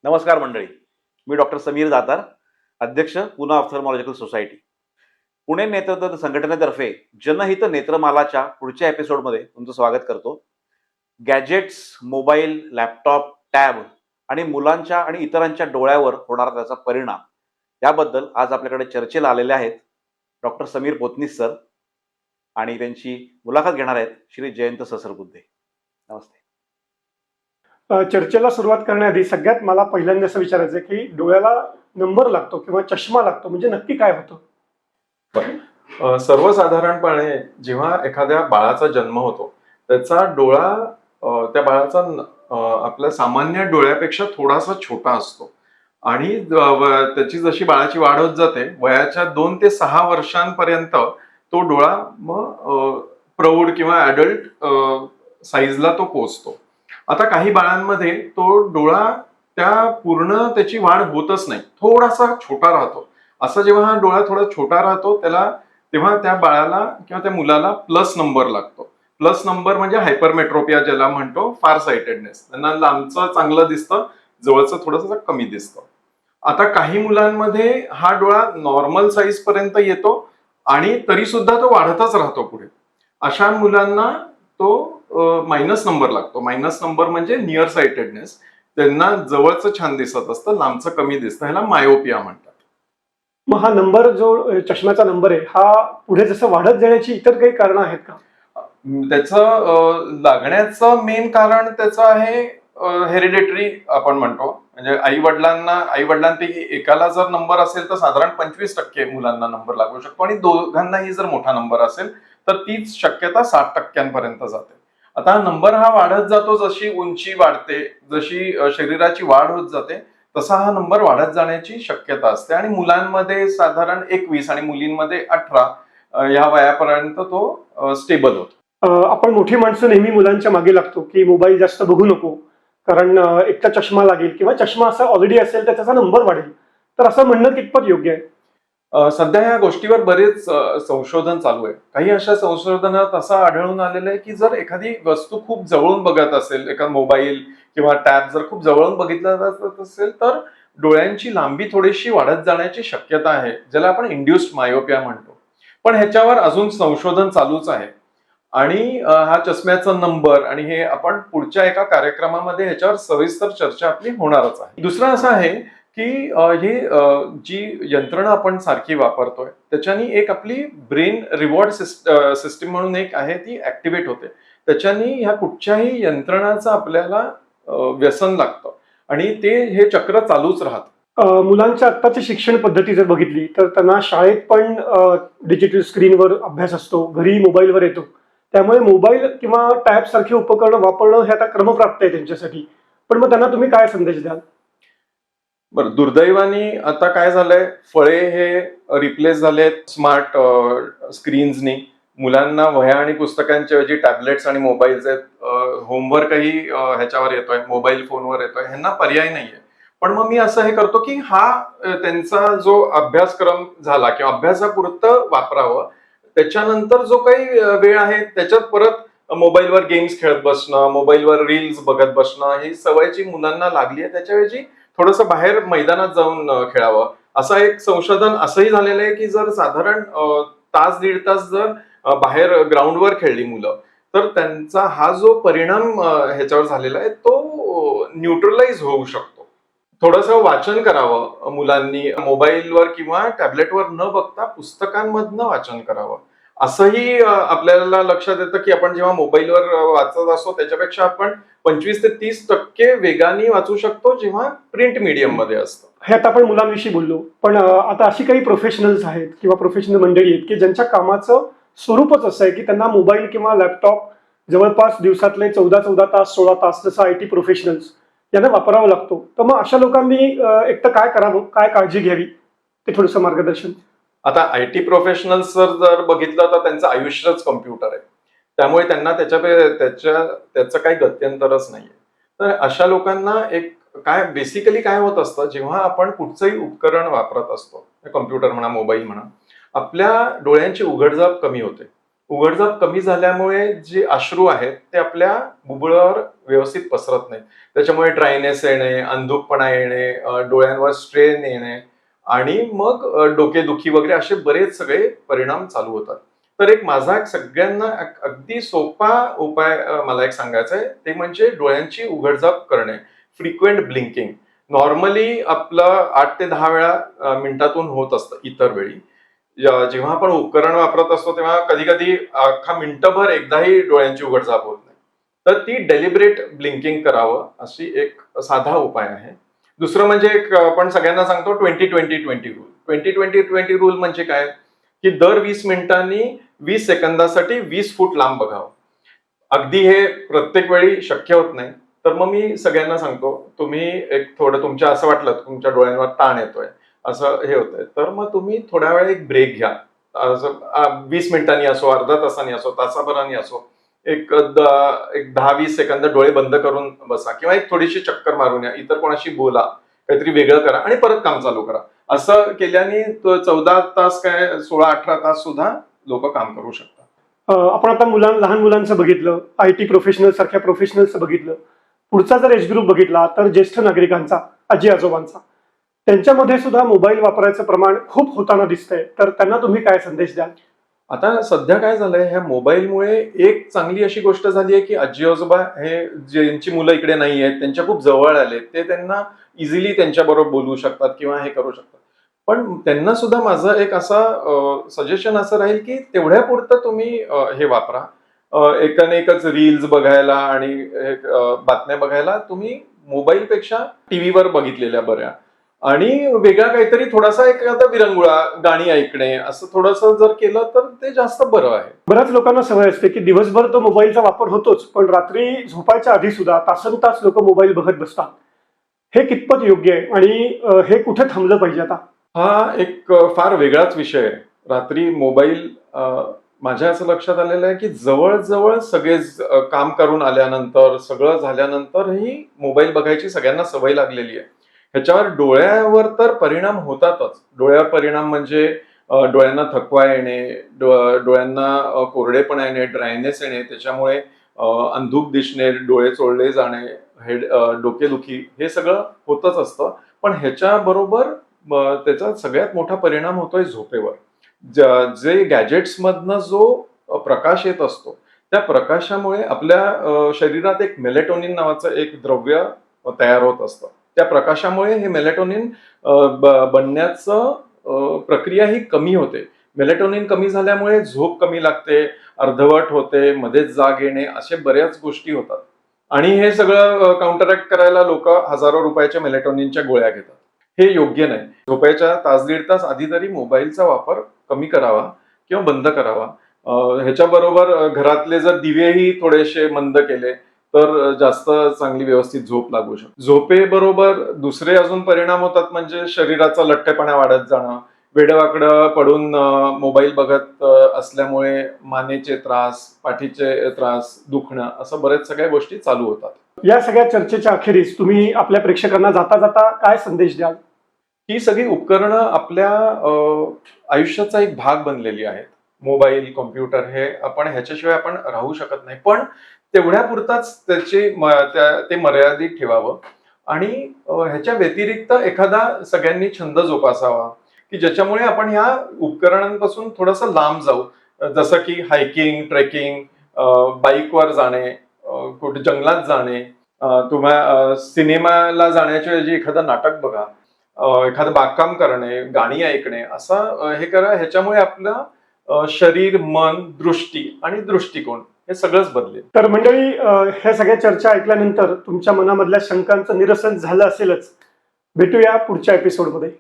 नमस्कार मंडळी. मी डॉक्टर समीर दातार, अध्यक्ष पुणे ऑप्थल्मॉलॉजिकल सोसायटी. पुणे नेत्रदंत संघटनेतर्फे जनहित नेत्रमालाच्या पुढच्या एपिसोडमध्ये तुमचं स्वागत करतो. गॅजेट्स, मोबाईल, लॅपटॉप, टॅब आणि मुलांच्या आणि इतरांच्या डोळ्यावर होणारा त्याचा परिणाम याबद्दल आज आपल्याकडे चर्चेला आलेले आहेत डॉक्टर समीर पोतनीस सर आणि त्यांची मुलाखत घेणार आहेत श्री जयंत ससरबुद्धे. नमस्ते. चर्चेला सुरुवात करण्याआधी सगळ्यात मला पहिल्यांदा असं विचारायचं आहे की डोळ्याला नंबर लागतो किंवा चष्मा लागतो म्हणजे नक्की काय होतं? सर्वसाधारणपणे जेव्हा एखाद्या बाळाचा जन्म होतो त्याचा डोळा त्या बाळाचा आपल्या सामान्य डोळ्यापेक्षा थोडासा छोटा असतो आणि त्याची जशी बाळाची वाढ होत जाते वयाच्या 2 ते 6 वर्षांपर्यंत तो डोळा मग प्रौढ किंवा ऍडल्ट साईजला तो पोचतो. आता काही बाळांमध्ये तो डोळा पूर्ण त्याची वाढ होतच नाही, थोडासा छोटा राहतो. असा जेव्हा हा डोळा थोडा छोटा राहतो तेव्हा त्या बाळाला किंवा त्या मुलाला प्लस नंबर लागतो. प्लस नंबर म्हणजे हायपरमेट्रोपिया ज्याला म्हणतो, फार साइटेडनेस. त्यांना लांबचं चांगलं दिसतं, जवळचं थोडंसं कमी दिसतं. आता काही मुलांमध्ये हा डोळा नॉर्मल साईज पर्यंत येतो आणि तरी सुद्धा तो वाढतच राहतो पुढे. अशा मुलांना तो मायनस नंबर लागतो. मायनस नंबर म्हणजे नियर साइटेडनेस. त्यांना जवळचं छान दिसत असतं, लांबचं कमी दिसतं. ह्याला मायोपिया म्हणतात. मग हा नंबर जो चष्म्याचा नंबर आहे हा पुढे जसं वाढत जाण्याची इतर काही कारण आहेत का? त्याचं लागण्याचं मेन कारण त्याचं आहे हेरिडेटरी आपण म्हणतो. म्हणजे आई वडिलांपैकी एकाला जर नंबर असेल तर साधारण 25% मुलांना नंबर लागू शकतो आणि दोघांनाही जर मोठा नंबर असेल तर तीच शक्यता 60% जाते. आता नंबर हा वाढत जातो, जशी उंची वाढते, जशी शरीराची वाढ होत जाते तसा हा नंबर वाढत जाण्याची शक्यता असते आणि मुलांमध्ये साधारण 21 आणि मुलींमध्ये 18 या वयापर्यंत तो स्टेबल होतो. आपण मोठी माणसं नेहमी मुलांच्या मागे लागतो की मोबाईल जास्त बघू नको कारण एकटा चष्मा लागेल किंवा चष्मा असा ऑलरेडी असेल तर त्याचा नंबर वाढेल. तर असं म्हणणं कितपत योग्य आहे? सध्या ह्या गोष्टीवर बरेच संशोधन चालू आहे. काही अशा संशोधनात असं आढळून आलेलं आहे की जर एखादी वस्तू खूप जवळून बघत असेल, एखादा मोबाईल किंवा टॅब जर खूप जवळून बघितला जात असेल तर डोळ्यांची लांबी थोडीशी वाढत जाण्याची शक्यता आहे, ज्याला आपण इंड्युस्ड मायोपिया म्हणतो. पण ह्याच्यावर अजून संशोधन चालूच आहे आणि हा चष्म्याचा नंबर आणि हे आपण पुढच्या एका कार्यक्रमामध्ये ह्याच्यावर सविस्तर चर्चा आपली होणारच आहे. दुसरं असं आहे की ही जी यंत्रणा आपण सारखी वापरतोय त्याच्यानी एक आपली ब्रेन रिवॉर्ड सिस्टीम म्हणून एक आहे, ती ऍक्टिव्हेट होते. त्याच्यानी ह्या कुठच्याही यंत्रणाचं आपल्याला व्यसन लागतं आणि हे चक्र चालूच राहतं. मुलांच्या आत्ताची शिक्षण पद्धती जर बघितली तर त्यांना शाळेत पण डिजिटल स्क्रीनवर अभ्यास असतो, घरी मोबाईलवर येतो. त्यामुळे मोबाईल किंवा टॅब सारखी उपकरणं वापरणं हे आता क्रमप्राप्त आहे त्यांच्यासाठी. पण मग त्यांना तुम्ही काय संदेश द्याल? बरं, दुर्दैवाने आता काय झालंय, फळे हे रिप्लेस झालेत स्मार्ट स्क्रीन्सनी. मुलांना वह्या आणि पुस्तकांच्या ऐवजी टॅबलेट्स आणि मोबाईल्स आहेत. होमवर्कही ह्याच्यावर येतोय, मोबाईल फोनवर येतोय. ह्यांना पर्याय नाहीये. पण मग मी असं हे करतो की त्यांचा जो अभ्यासक्रम झाला किंवा अभ्यासापुरतं वापरावं, त्याच्यानंतर जो काही वेळ आहे त्याच्यात परत मोबाईलवर गेम्स खेळत बसणं, मोबाईलवर रील्स बघत बसणं, ही सवयची मुलांना लागली आहे. त्याच्याऐवजी थोडंसं बाहेर मैदानात जाऊन खेळावं. असं एक संशोधन असंही झालेलं आहे की जर साधारण तास 1.5 तास जर बाहेर ग्राउंडवर खेळली मुलं तर त्यांचा हा जो परिणाम ह्याच्यावर झालेला आहे तो न्यूट्रलाइज होऊ शकतो. थोडंसं वाचन करावं मुलांनी, मोबाईलवर किंवा टॅबलेटवर न बघता पुस्तकांमधनं वाचन करावं. असंही आपल्याला लक्षात येतं की आपण जेव्हा मोबाईलवर वाचत असतो त्याच्यापेक्षा आपण 25 ते 30% वेगाने वाचू शकतो जेव्हा प्रिंट मीडियम मध्ये असतं. हे आता आपण मुलांविषयी बोललो, पण आता अशी काही प्रोफेशनल्स आहेत किंवा प्रोफेशनल मंडळी आहेत की ज्यांच्या कामाचं स्वरूपच असं आहे की त्यांना मोबाईल किंवा लॅपटॉप जवळपास दिवसातले 14 तास 16 तास जसं IT प्रोफेशनल्स यांना वापरावा लागतो. तर मग अशा लोकांनी एक तर काय करावं, काय काळजी घ्यावी, ते थोडंसं मार्गदर्शन. आता IT प्रोफेशनल्स जर बघितलं तर त्यांचं आयुष्यच कम्प्युटर आहे, त्यामुळे त्यांना त्याचं काही गत्यंतरच नाहीये. तर अशा लोकांना बेसिकली काय होत असतं, जेव्हा आपण कुठचंही उपकरण वापरत असतो, कम्प्युटर म्हणा, मोबाईल म्हणा, आपल्या डोळ्यांची उघडझाप कमी होते. उघडझाप कमी झाल्यामुळे जे अश्रू आहेत ते आपल्या बुबुळावर व्यवस्थित पसरत नाही. त्याच्यामुळे ड्रायनेस येणे, अंधुकपणा येणे, डोळ्यांवर स्ट्रेन येणे आणि मग डोकेदुखी वगैरे असे बरेच सगळे परिणाम चालू होतात. तर माझा सगळ्यांना अगदी सोपा उपाय मला एक सांगायचा आहे, ते म्हणजे डोळ्यांची उघडझाप करणे, फ्रिक्वेंट ब्लिंकिंग. नॉर्मली आपलं 8 ते 10 वेळा मिनिटातून होत असतं इतर वेळी. जेव्हा आपण उपकरण वापरत असतो तेव्हा कधी कधी अख्खा मिनिटभर एकदाही डोळ्यांची उघडझाप होत नाही. तर ती डेलिब्रेट ब्लिंकिंग करावं अशी एक साधा उपाय आहे. दुसरं म्हणजे एक आपण सगळ्यांना सांगतो 20-20-20 रूल. 20-20-20 रूल म्हणजे काय, की दर 20 मिनिटांनी 20 सेकंदासाठी 20 फूट लांब बघावं. अगदी हे प्रत्येक वेळी शक्य होत नाही, तर मग मी सगळ्यांना सांगतो, तुम्ही एक थोडं तुमच्या असं वाटलं तुमच्या डोळ्यांवर ताण येतोय, असं हे होतंय, तर मग तुम्ही थोड्या वेळ एक ब्रेक घ्या. असं 20 मिनिटांनी असो, अर्धा तासांनी असो, तासाभराने असो, एक 10-20 सेकंद डोळे बंद करून बसा किंवा एक थोडीशी चक्कर मारून या, इतर कोणाशी बोला, काहीतरी वेगळं करा आणि परत काम चालू करा. असं केल्याने 14 तास काय 16-18 तास सुद्धा लोक काम करू शकतात. आपण आता लहान मुलांचं बघितलं, IT प्रोफेशनल सारख्या प्रोफेशनलचं बघितलं. पुढचा जर एज ग्रुप बघितला तर ज्येष्ठ नागरिकांचा, आजी आजोबांचा, त्यांच्यामध्ये सुद्धा मोबाईल वापरायचं प्रमाण खूप होताना दिसतंय. तर त्यांना तुम्ही काय संदेश द्याल? आता सध्या काय झालंय, ह्या मोबाईलमुळे एक चांगली अशी गोष्ट झाली आहे की आजी आजोबा हे ज्यांची मुलं इकडे नाही आहेत त्यांच्या खूप जवळ आले, ते त्यांना इझिली त्यांच्याबरोबर बोलू शकतात किंवा हे करू शकतात. पण त्यांना सुद्धा माझं एक असं सजेशन असं राहील की तेवढ्या पुरतं तुम्ही हे वापरा. एकच रील्स बघायला आणि बातम्या बघायला तुम्ही मोबाईलपेक्षा टीव्हीवर बघितलेल्या बऱ्या, आणि वेगळा काहीतरी थोडासा एखादा विरंगुळा, गाणी ऐकणे, असं थोडंसं जर केलं तर ते जास्त बरं आहे. बऱ्याच लोकांना सवय असते की दिवसभर तो मोबाईलचा वापर होतोच, पण रात्री झोपायच्या आधी सुद्धा तासनतास लोक मोबाईल बघत बसतात. हे कितपत योग्य आहे आणि हे कुठे थांबलं पाहिजे आता? हा एक फार वेगळाच विषय आहे. रात्री मोबाईल, माझ्या असं लक्षात आलेलं आहे की जवळजवळ सगळे काम करून आल्यानंतर, सगळं झाल्यानंतरही मोबाईल बघायची सगळ्यांना सवय लागलेली आहे. ह्याच्यावर डोळ्यावर तर परिणाम होतातच. डोळ्यावर परिणाम म्हणजे डोळ्यांना थकवा येणे, डोळ्यांना कोरडेपणा येणे, ड्रायनेस येणे, त्याच्यामुळे अंधुक दिसणे, डोळे चोळले जाणे, डोकेदुखी, हे सगळं होतच असतं. पण ह्याच्याबरोबर त्याचा सगळ्यात मोठा परिणाम होतोय झोपेवर. जे गॅजेट्स मधनं जो प्रकाश येत असतो, त्या प्रकाशामुळे आपल्या शरीरात एक मेलेटोनिन नावाचं एक द्रव्य तयार होत असतं. त्या प्रकाशामुळे हे मेलेटोनिन बनण्याचं प्रक्रिया ही कमी होते. मेलेटोनिन कमी झाल्यामुळे झोप कमी लागते, अर्धवट होते, मध्येच जाग येणे, अशा बऱ्याच गोष्टी होतात. आणि हे सगळं काउंटरॅक्ट करायला लोक हजारो रुपयाच्या मेलेटोनिनच्या गोळ्या घेतात. हे योग्य नाही. झोपायच्या तास दीड तास आधी तरी मोबाईलचा वापर कमी करावा किंवा बंद करावा. ह्याच्याबरोबर घरातले जर दिवेही थोडेसे मंद केले तर जास्त चांगली व्यवस्थित झोप लागू शकते. झोपेबरोबर दुसरे अजून परिणाम होतात, म्हणजे शरीराचा लठ्ठपणा वाढत जाणं, वेडवाकडं पडून मोबाईल बघत असल्यामुळे मानेचे त्रास, पाठीचे त्रास, दुखणं, असं बरेच सगळ्या गोष्टी चालू होतात. या सगळ्या चर्चेच्या अखेरीस तुम्ही आपल्या प्रेक्षकांना जाता जाता काय संदेश द्याल? ही सगळी उपकरणं आपल्या आयुष्याचा एक भाग बनलेली आहेत. मोबाईल, कॉम्प्युटर, हे आपण ह्याच्याशिवाय आपण राहू शकत नाही. पण तेवढ्या पुरताच ते मर्यादित ठेवावं आणि ह्याच्या व्यतिरिक्त एखादा सगळ्यांनी छंद जोपासावा की ज्याच्यामुळे आपण ह्या उपकरणांपासून थोडंसं लांब जाऊ. जसं की हायकिंग, ट्रेकिंग, बाईकवर जाणे, कुठे जंगलात जाणे, तुम्हाला सिनेमाला जाण्याच्या ऐवजी एखादं नाटक बघा, एखादं बागकाम करणे, गाणी ऐकणे, असं हे करा. ह्याच्यामुळे आपलं शरीर, मन, दृष्टी आणि दृष्टिकोन हे सगळंच बदलेल. तर मंडळी, ह्या सगळ्या चर्चा ऐकल्यानंतर तुमच्या मनामधल्या शंकांचं निरसन झालं असेलच. भेटूया पुढच्या एपिसोडमध्ये.